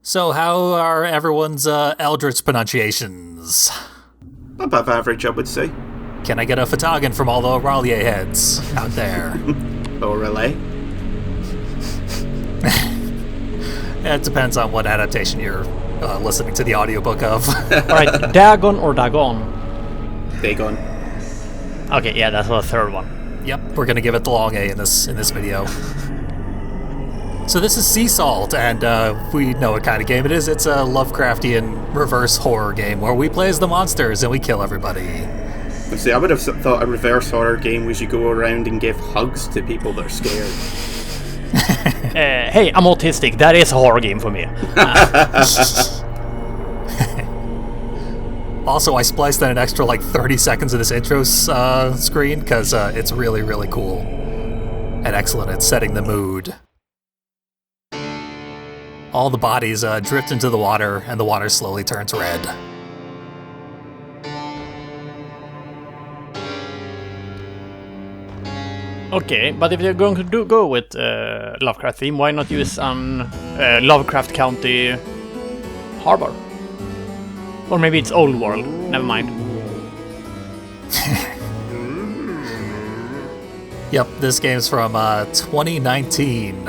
So how are everyone's Eldritch pronunciations? Above average, I would say. Can I get a Fatagan from all the Auralier heads out there? Or relay? It depends on what adaptation you're listening to the audiobook of. Alright, Dagon or Dagon? Dagon. Okay, yeah, that's the third one. Yep, we're gonna give it the long A in this video. So this is Sea Salt, and we know what kind of game it is. It's a Lovecraftian reverse horror game where we play as the monsters and we kill everybody. See, I would have thought a reverse horror game was you go around and give hugs to people that are scared. Hey, I'm autistic. That is a horror game for me. Also, I spliced in an extra 30 seconds of this intro screen because it's really, really cool and excellent at setting the mood. All the bodies drift into the water, and the water slowly turns red. Okay, but if you're going to go with Lovecraft theme, why not use Lovecraft County Harbor? Or maybe it's Old World. Never mind. Yep, this game's from 2019.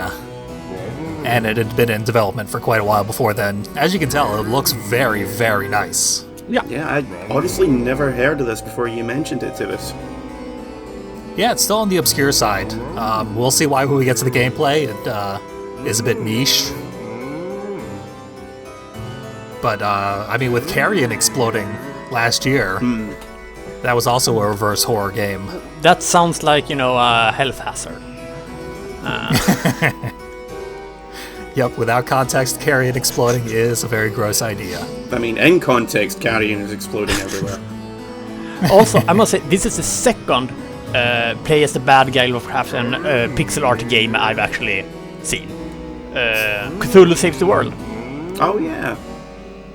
And it had been in development for quite a while before then. As you can tell, it looks very, very nice. Yeah, I honestly never heard of this before you mentioned it to us. Yeah, it's still on the obscure side. We'll see why when we get to the gameplay. It is a bit niche. But, I mean, with Carrion exploding last year, that was also a reverse horror game. That sounds like, a health hazard. Yep, without context, Carrion exploding is a very gross idea. I mean, in context, Carrion is exploding everywhere. Also, I must say, this is the second play as the bad guy Lovecraftian pixel art game I've actually seen. Cthulhu Saves the World. Oh, yeah.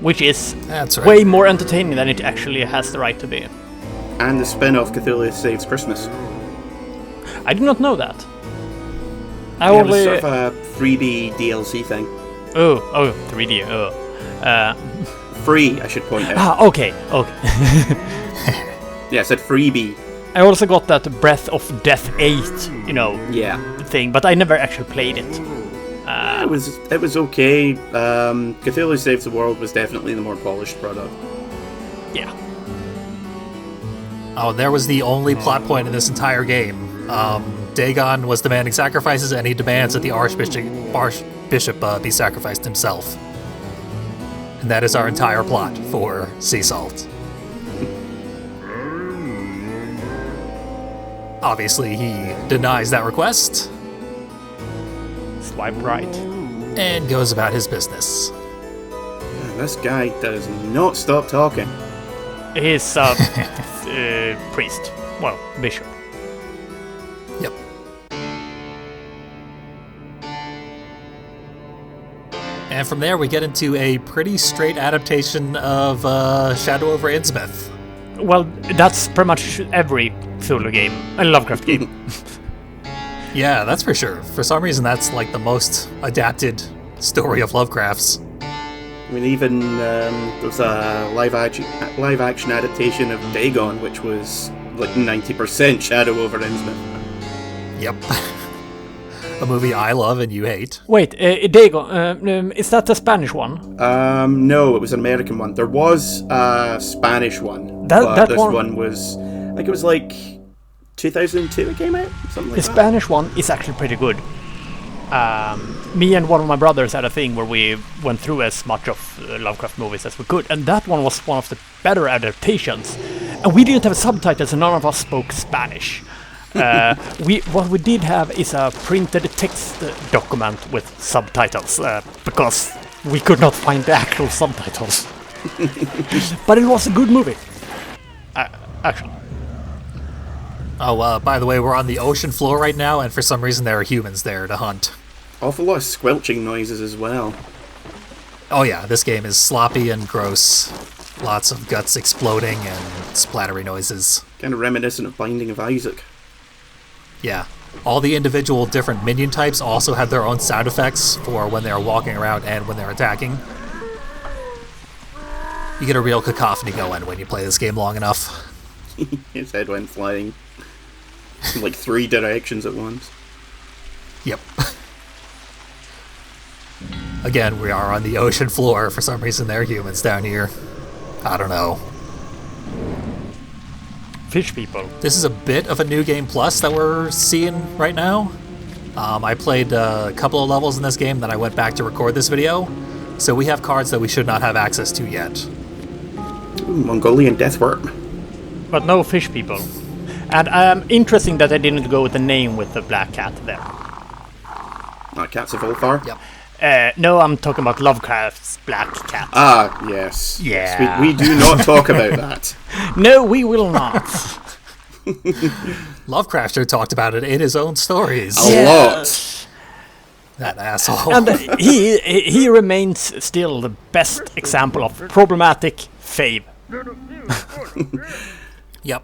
Which is That's right. way more entertaining than it actually has the right to be. And the spin-off Cthulhu Saves Christmas. I did not know that. It was sort of a freebie DLC thing. Oh, 3D. Free, I should point out. Okay. Yeah, I said freebie. I also got that Breath of Death 8, Yeah. thing, but I never actually played it. It was okay. Cthulhu Saves the World was definitely the more polished product. Yeah. Oh, there was the only plot point in this entire game. Dagon was demanding sacrifices, and he demands that the Archbishop be sacrificed himself. And that is our entire plot for Sea Salt. Obviously, he denies that request. Swipe right. And goes about his business. Man, this guy does not stop talking. He's a priest. Well, bishop. Yep. And from there, we get into a pretty straight adaptation of Shadow over Innsmouth. Well, that's pretty much every Cthulhu game, a Lovecraft game. Yeah, that's for sure. For some reason, that's the most adapted story of Lovecraft's. I mean, even there was a live action adaptation of Dagon, which was 90% Shadow over Innsmouth. Yep. A movie I love and you hate. Wait, Dagon, is that the Spanish one? No, it was an American one. There was a Spanish one. That this one was, I think it was 2002 it came out? Something like The that. Spanish one is actually pretty good. Me and one of my brothers had a thing where we went through as much of Lovecraft movies as we could, and that one was one of the better adaptations. And we didn't have subtitles, and none of us spoke Spanish. What we did have is a printed text document with subtitles, because we could not find the actual subtitles. But it was a good movie. Actually. Oh, by the way, we're on the ocean floor right now, and for some reason there are humans there to hunt. Awful lot of squelching noises as well. Oh yeah, this game is sloppy and gross. Lots of guts exploding and splattery noises. Kind of reminiscent of Binding of Isaac. Yeah. All the individual different minion types also have their own sound effects for when they're walking around and when they're attacking. You get a real cacophony going when you play this game long enough. His head went flying in like 3 directions at once. Yep. Again, we are on the ocean floor. For some reason, there are humans down here. I don't know. Fish people. This is a bit of a new game plus that we're seeing right now. I played a couple of levels in this game, then I went back to record this video. So we have cards that we should not have access to yet. Ooh, Mongolian deathworm. But no fish people. And interesting that I didn't go with the name with the black cat there. Cats of Ulthar? Yep. No, I'm talking about Lovecraft's black cat. Ah, yes. Yeah. Yes, we do not talk about that. No, we will not. Lovecraftian talked about it in his own stories. A lot. That asshole. And he remains still the best example of problematic fave. Yep.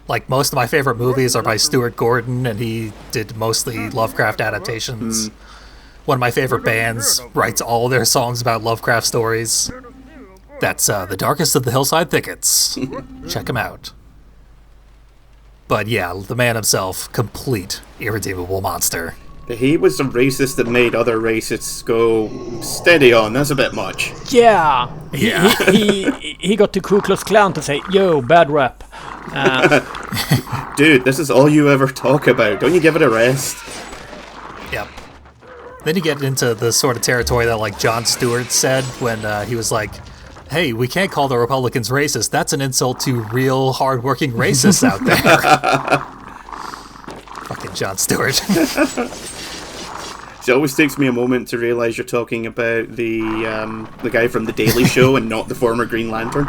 Like, most of my favorite movies are by Stuart Gordon, and he did mostly Lovecraft adaptations. One of my favorite bands writes all their songs about Lovecraft stories. That's The Darkest of the Hillside Thickets. Check him out. But yeah, the man himself, complete irredeemable monster. He was the racist that made other racists go, steady on, that's a bit much. Yeah. Yeah. He got the Ku Klux Klan to say, yo, bad rap. Dude, this is all you ever talk about. Don't you give it a rest? Yep. Then you get into the sort of territory that, like, Jon Stewart said when he was like, hey, we can't call the Republicans racist. That's an insult to real hardworking racists out there. Fucking Jon Stewart. It always takes me a moment to realise you're talking about the guy from The Daily Show and not the former Green Lantern.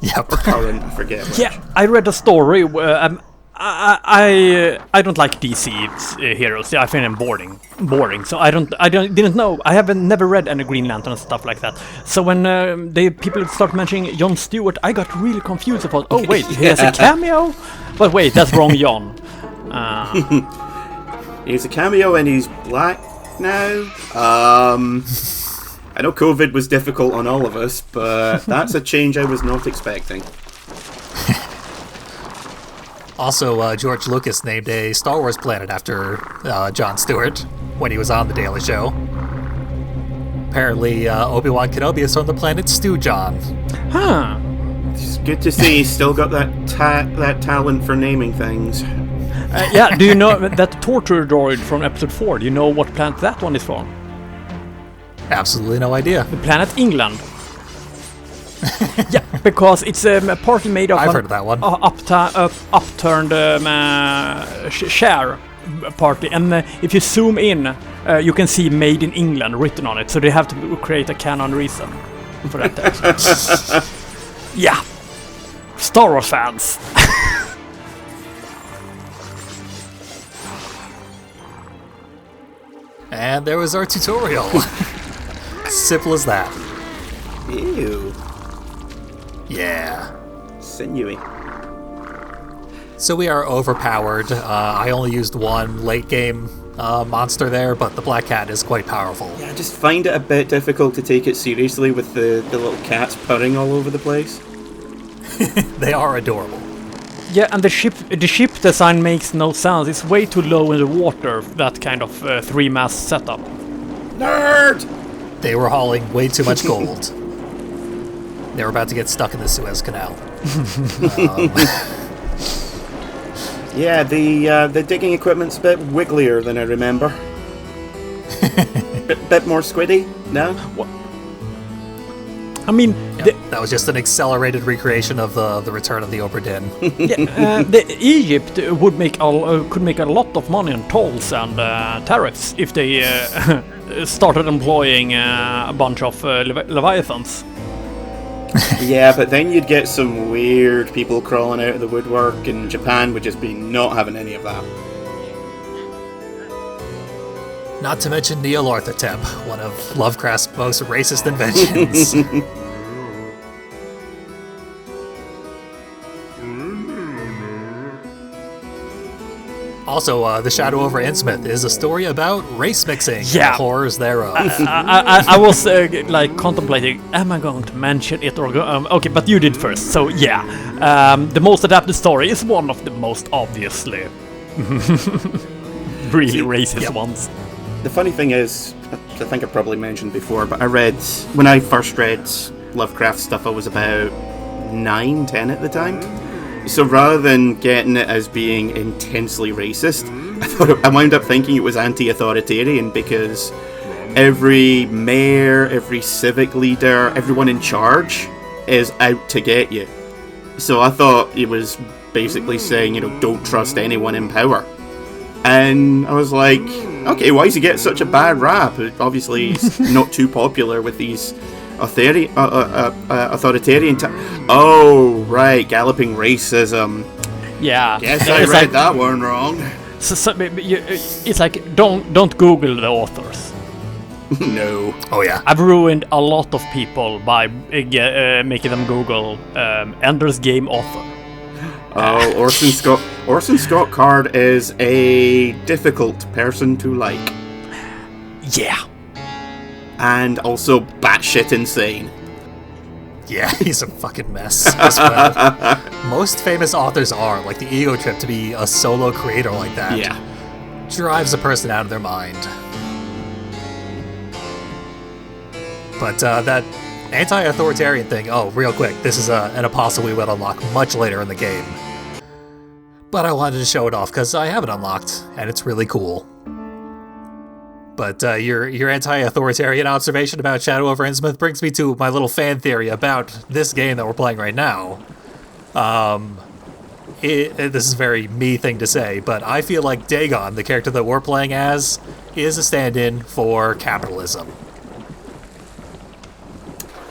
Yep. Or current, I forget which. Yeah, I read a story where I don't like DC heroes. I find them boring. So didn't know. I haven't never read any Green Lantern and stuff like that. So when people start mentioning Jon Stewart, I got really confused. I thought, oh wait, he has a cameo. But wait, that's wrong, Jon. He's a cameo and he's black now. I know COVID was difficult on all of us, but that's a change I was not expecting. Also, George Lucas named a Star Wars planet after Jon Stewart when he was on The Daily Show. Apparently, Obi-Wan Kenobi is from the planet Stew John. Huh. It's good to see he's still got that talent for naming things. Yeah, do you know that torture droid from episode 4? Do you know what planet that one is from? Absolutely no idea. The planet England. Yeah, because it's partly made of I've heard of that one. upturned share partly, and if you zoom in, you can see "Made in England" written on it. So they have to create a canon reason for that. Yeah, Star Wars fans. And there was our tutorial. Simple as that. Ew. Yeah. Sinewy. So we are overpowered. I only used one late game monster there, but the Black Cat is quite powerful. Yeah, I just find it a bit difficult to take it seriously with the little cats purring all over the place. They are adorable. Yeah, and the ship design makes no sense. It's way too low in the water, that kind of 3-mast setup. Nerd! They were hauling way too much gold. They were about to get stuck in the Suez Canal. Yeah, the digging equipment's a bit wigglier than I remember. bit more squiddy, no? What? I mean, That was just an accelerated recreation of the Return of the Obra Dinn. Egypt could make a lot of money on tolls and tariffs if they started employing a bunch of leviathans. Yeah, but then you'd get some weird people crawling out of the woodwork, and Japan would just be not having any of that. Not to mention Neolorthotep, one of Lovecraft's most racist inventions. Also, The Shadow over Innsmouth is a story about race mixing and the horrors thereof. I was like contemplating, am I going to mention it or go? Okay, but you did first, so yeah. The most adapted story is one of the most obviously really racist ones. The funny thing is, I think I probably mentioned before, but when I first read Lovecraft stuff, I was about 9, 10 at the time. So rather than getting it as being intensely racist, I wound up thinking it was anti-authoritarian because every mayor, every civic leader, everyone in charge is out to get you. So I thought it was basically saying, don't trust anyone in power. And I was like, okay, why does he get such a bad rap? Obviously, he's not too popular with these authoritarian Oh, right, galloping racism. Yeah. Guess I read that one wrong. So it's like, don't Google the authors. No. Oh, yeah. I've ruined a lot of people by making them Google Ender's Game author. Oh, Orson Scott Card is a difficult person to like. Yeah. And also batshit insane. Yeah, he's a fucking mess as well. Most famous authors are, like the ego trip to be a solo creator like that. Yeah. Drives a person out of their mind. But that anti-authoritarian thing, real quick, this is an apostle we will unlock much later in the game. But I wanted to show it off because I have it unlocked, and it's really cool. But your anti-authoritarian observation about Shadow over Innsmouth brings me to my little fan theory about this game that we're playing right now. This is a very me thing to say, but I feel like Dagon, the character that we're playing as, is a stand-in for capitalism.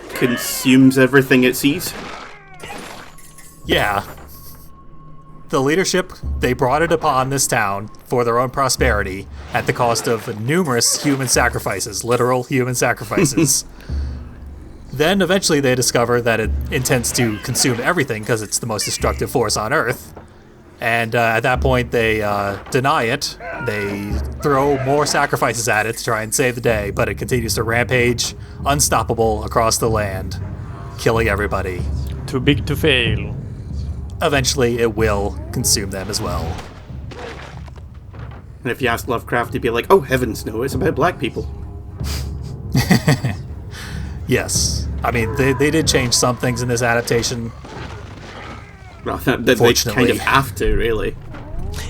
Consumes everything it sees? Yeah. The leadership, they brought it upon this town for their own prosperity at the cost of numerous human sacrifices, literal human sacrifices. Then eventually they discover that it intends to consume everything because it's the most destructive force on Earth. And at that point they deny it. They throw more sacrifices at it to try and save the day, but it continues to rampage, unstoppable across the land, killing everybody. Too big to fail. Eventually, it will consume them as well. And if you ask Lovecraft, he'd be like, oh, heavens no, it's about black people. Yes. I mean, they did change some things in this adaptation. Well, they kind of have to, really.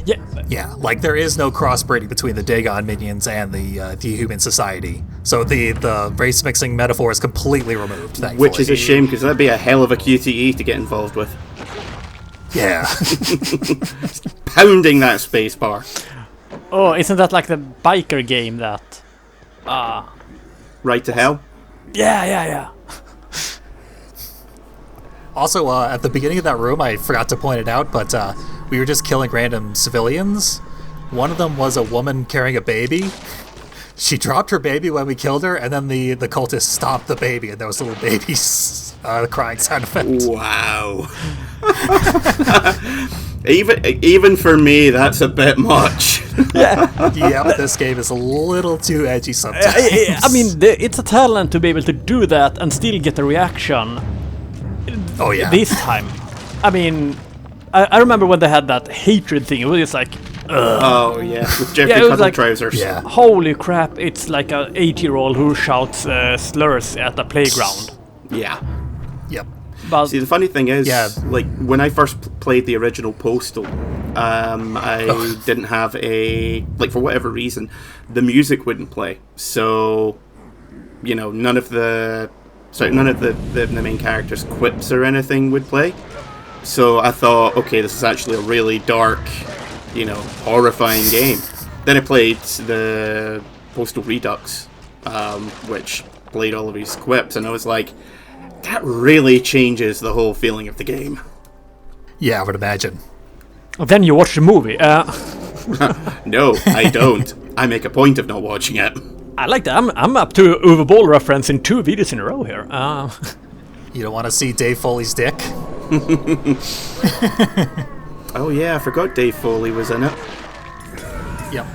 Yeah. Yeah, like there is no crossbreeding between the Dagon minions and the human society. So the race mixing metaphor is completely removed, thankfully. Which is a shame, because that'd be a hell of a QTE to get involved with. Yeah. Pounding that space bar. Oh, isn't that like the biker game that... Right to hell? Yeah. Also, at the beginning of that room, I forgot to point it out, but we were just killing random civilians. One of them was a woman carrying a baby. She dropped her baby when we killed her, and then the cultists stomped the baby, and there was a little baby's crying sound effect. Wow. Even for me, that's a bit much. Yeah, but this game is a little too edgy sometimes. I mean, it's a talent to be able to do that and still get a reaction. Oh yeah. This time, I mean, I remember when they had that hatred thing. It was just like, ugh. Oh yeah, with Jeffrey Cuddle like, trousers. Yeah. Holy crap! It's like an 8-year-old who shouts slurs at the playground. Yeah. Yep. But See, the funny thing is, like when I first played the original Postal, I didn't have for whatever reason, the music wouldn't play. So, none of the main characters' quips or anything would play. So I thought, okay, this is actually a really dark, horrifying game. Then I played the Postal Redux, which played all of his quips, and I was like, that really changes the whole feeling of the game. Yeah, I would imagine. then you watch the movie. No, I don't. I make a point of not watching it. I like that. I'm up to Uwe Boll reference in 2 videos in a row here. You don't want to see Dave Foley's dick? Oh yeah, I forgot Dave Foley was in it. Yep.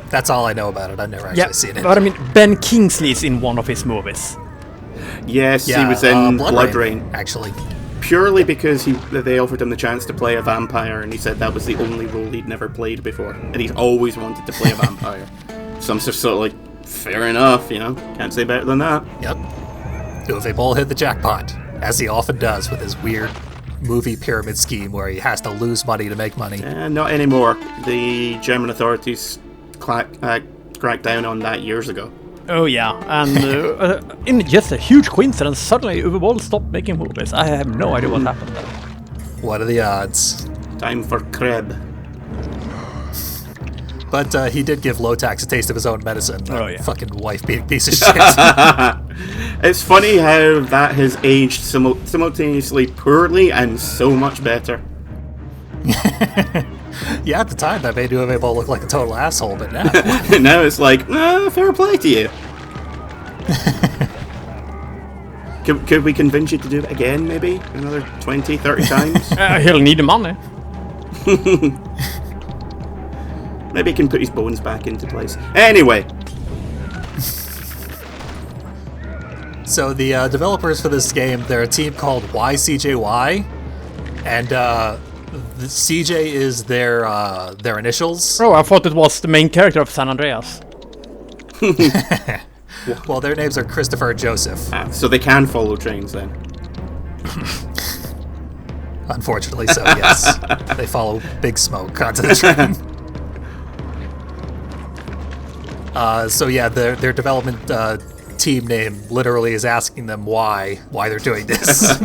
That's all I know about it. I've never actually seen it. But I mean, Ben Kingsley's in one of his movies. Yes, he was in Blood Rain. Actually. Purely because they offered him the chance to play a vampire, and he said that was the only role he'd never played before, and he's always wanted to play a vampire. So I'm just sort of like, fair enough, you know? Can't say better than that. Yep. Uwe Boll hit the jackpot, as he often does with his weird movie pyramid scheme where he has to lose money to make money. Not anymore. The German authorities cracked down on that years ago. Oh yeah, and in just a huge coincidence, suddenly Uwe Boll stopped making movies. I have no idea what happened there. What are the odds? Time for Kreb. But he did give Lotax a taste of his own medicine. Fucking wife-beating piece of shit. It's funny how that has aged simultaneously poorly and so much better. Yeah, at the time that made Uwe Boll look like a total asshole, but now... now it's like, fair play to you. Could we convince you to do it again, maybe? Another 20, 30 times? He'll need the money. Maybe he can put his bones back into place. Anyway. So the developers for this game, they're a team called YCJY, and the CJ is their initials. Oh, I thought it was the main character of San Andreas. Well, their names are Christopher and Joseph. So they can follow trains then. Unfortunately so, yes. They follow Big Smoke onto the train. So yeah, their development team name literally is asking them why they're doing this.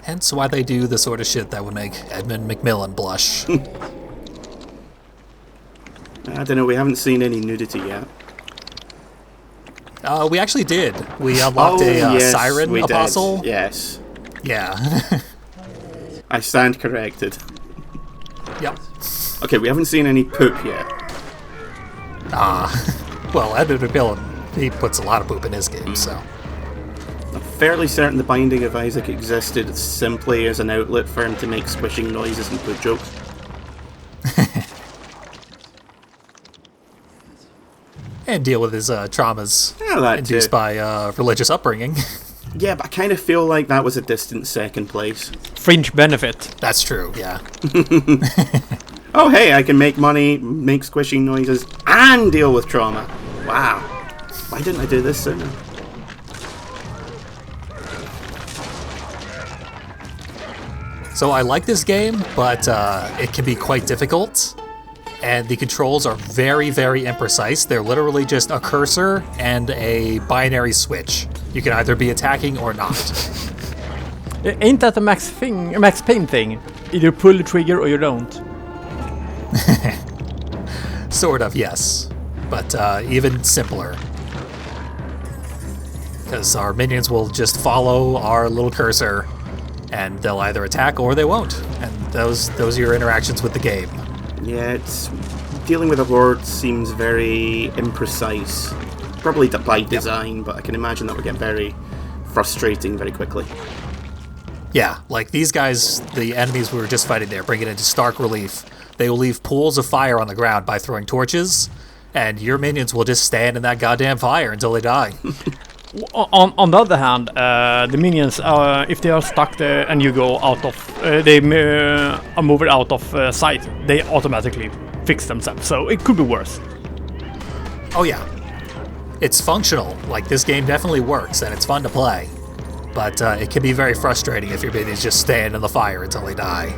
Hence why they do the sort of shit that would make Edmund McMillan blush. I don't know, we haven't seen any nudity yet. We actually did. We unlocked siren apostle. Did. Yes. Yeah. I stand corrected. Yep. Okay, we haven't seen any poop yet. Well, Edmund McMillan, he puts a lot of poop in his game, so... I'm fairly certain the Binding of Isaac existed simply as an outlet for him to make squishing noises and poop jokes. And deal with his traumas induced too. by religious upbringing. Yeah, but I kind of feel like that was a distant second place. Fringe benefit. That's true, yeah. Oh, hey, I can make money, make squishing noises, and deal with trauma. Wow. Why didn't I do this sooner? So I like this game, but it can be quite difficult. And the controls are very, very imprecise. They're literally just a cursor and a binary switch. You can either be attacking or not. Ain't that a Max Payne thing? Either pull the trigger or you don't. Sort of, yes. But even simpler. Because our minions will just follow our little cursor, and they'll either attack or they won't. And those are your interactions with the game. Yeah, dealing with a horde seems very imprecise. Probably by design, but I can imagine that would get very frustrating very quickly. Yeah, like these guys, the enemies we were just fighting there, bring it into stark relief. They will leave pools of fire on the ground by throwing torches, and your minions will just stand in that goddamn fire until they die. On the other hand, the minions, if they are stuck there and you go out of, they are moved out of sight, they automatically fix themselves. So it could be worse. Oh yeah, it's functional. Like this game definitely works and it's fun to play, but it can be very frustrating if your minions just stand in the fire until they die.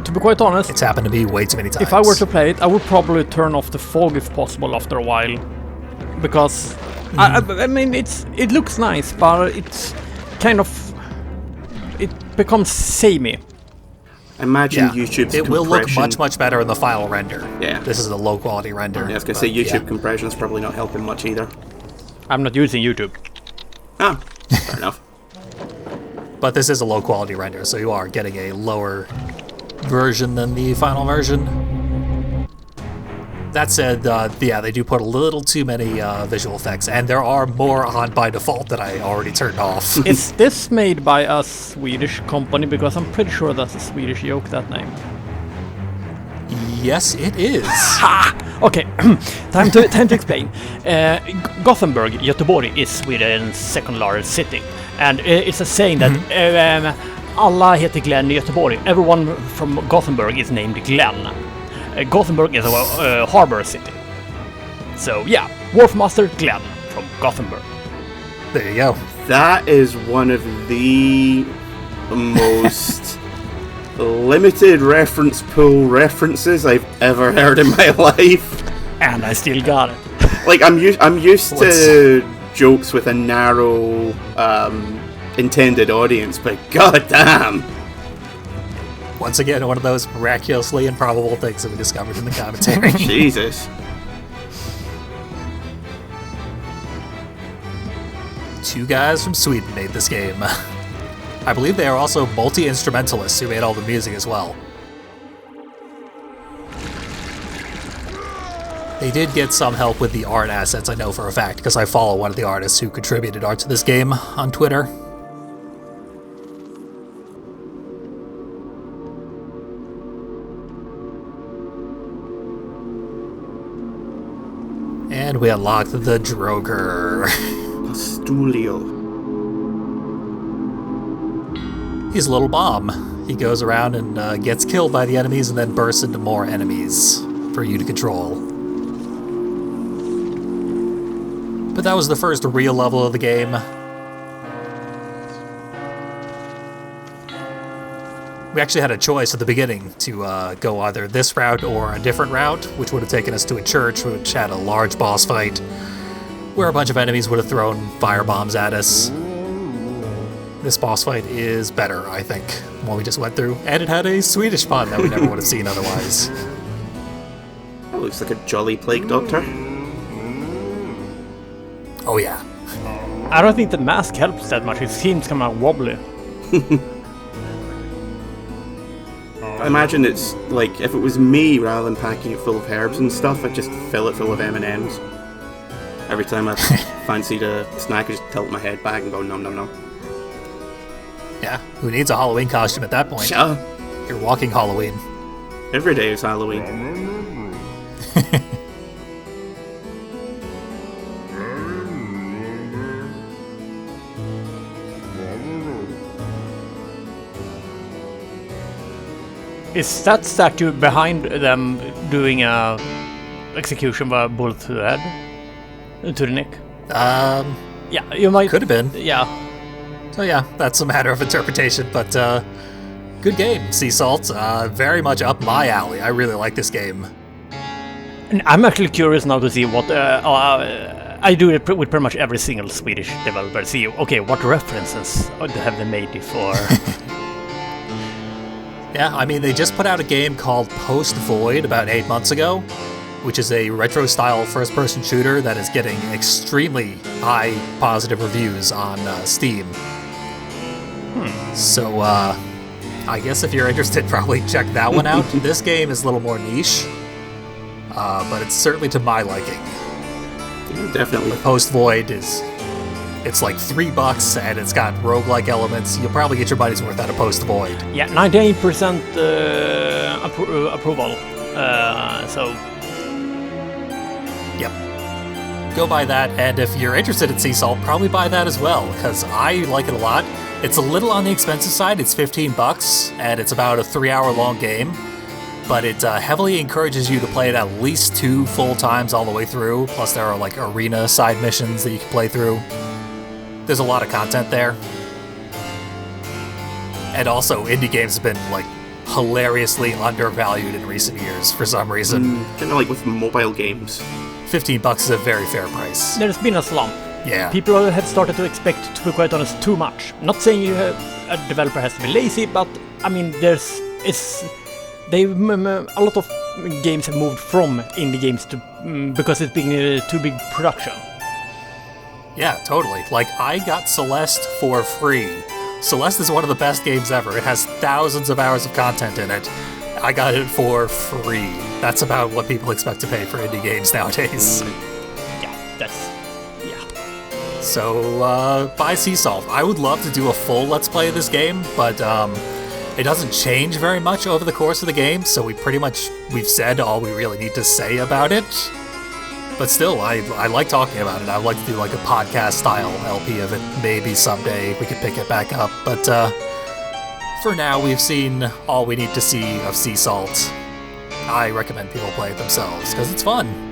To be quite honest, it's happened to me way too many times. If I were to play it, I would probably turn off the fog if possible after a while, because. I mean, it looks nice, but it's kind of... It becomes samey. Imagine YouTube's it compression. will look much, much better in the final render. Yeah. This is a low-quality render. Yeah, I was going to say, YouTube compression's probably not helping much either. I'm not using YouTube. Ah, fair enough. But this is a low-quality render, so you are getting a lower version than the final version. That said, yeah, they do put a little too many visual effects, and there are more on by default that I already turned off. Is this made by a Swedish company? Because I'm pretty sure that's a Swedish joke, that name. Yes, it is. Ha! Okay, time to explain. Gothenburg, Göteborg, is Sweden's second largest city. And it's a saying that alla heter Glenn i Göteborg. Everyone from Gothenburg is named Glenn. Gothenburg is a harbor city. So yeah, Wharfmaster Glenn from Gothenburg. There you go. That is one of the most limited reference pool references I've ever heard in my life. And I still got it. Like, I'm used to jokes with a narrow intended audience, but goddamn. Once again, one of those miraculously improbable things that we discovered in the commentary. Jesus. Two guys from Sweden made this game. I believe they are also multi-instrumentalists who made all the music as well. They did get some help with the art assets, I know for a fact, because I follow one of the artists who contributed art to this game on Twitter. And we unlocked the Droger. Stulio. He's a little bomb. He goes around and gets killed by the enemies and then bursts into more enemies for you to control. But that was the first real level of the game. We actually had a choice at the beginning to go either this route or a different route, which would have taken us to a church, which had a large boss fight, where a bunch of enemies would have thrown fire bombs at us. This boss fight is better, I think, than what we just went through, and it had a Swedish pun that we never would have seen otherwise. That looks like a jolly plague doctor. Oh yeah. I don't think the mask helps that much. It seems kind of wobbly. I imagine it's like, if it was me, rather than packing it full of herbs and stuff, I'd just fill it full of M&Ms. Every time I fancied a snack, I just tilt my head back and go nom nom nom. Yeah, who needs a Halloween costume at that point? Yeah. You're walking Halloween. Every day is Halloween. Is that statue behind them doing a execution by a bullet to the head? To the neck? Yeah, you might... Could have been. Yeah. So yeah, that's a matter of interpretation, but good game, Sea Salt. Very much up my alley. I really like this game. And I'm actually curious now to see what... I do it with pretty much every single Swedish developer. See, okay, what references have they made for... Yeah, I mean, they just put out a game called Post Void about 8 months ago, which is a retro-style first-person shooter that is getting extremely high positive reviews on Steam. So, I guess if you're interested, probably check that one out. This game is a little more niche, but it's certainly to my liking. Yeah, definitely. Post Void it's like $3 and it's got roguelike elements. You'll probably get your money's worth out of Post Void. Yeah, 98% approval. So... Yep. Go buy that, and if you're interested in Sea Salt, probably buy that as well, because I like it a lot. It's a little on the expensive side. It's $15, and it's about a 3-hour-long game, but it heavily encourages you to play it at least 2 full times all the way through, plus there are like arena side missions that you can play through. There's a lot of content there. And also, indie games have been, like, hilariously undervalued in recent years for some reason. Kind of like with mobile games. $15 is a very fair price. There's been a slump. Yeah. People have started to expect, to be quite honest, too much. Not saying a developer has to be lazy, but, I mean, a lot of games have moved from indie games to because it's been too big production. Yeah, totally. Like, I got Celeste for free. Celeste is one of the best games ever. It has thousands of hours of content in it. I got it for free. That's about what people expect to pay for indie games nowadays. So, buy Sea Salt. I would love to do a full Let's Play of this game, but it doesn't change very much over the course of the game, so we've said all we really need to say about it. But still, I like talking about it. I would like to do like a podcast-style LP of it. Maybe someday we could pick it back up, but for now, we've seen all we need to see of Sea Salt. I recommend people play it themselves, because it's fun.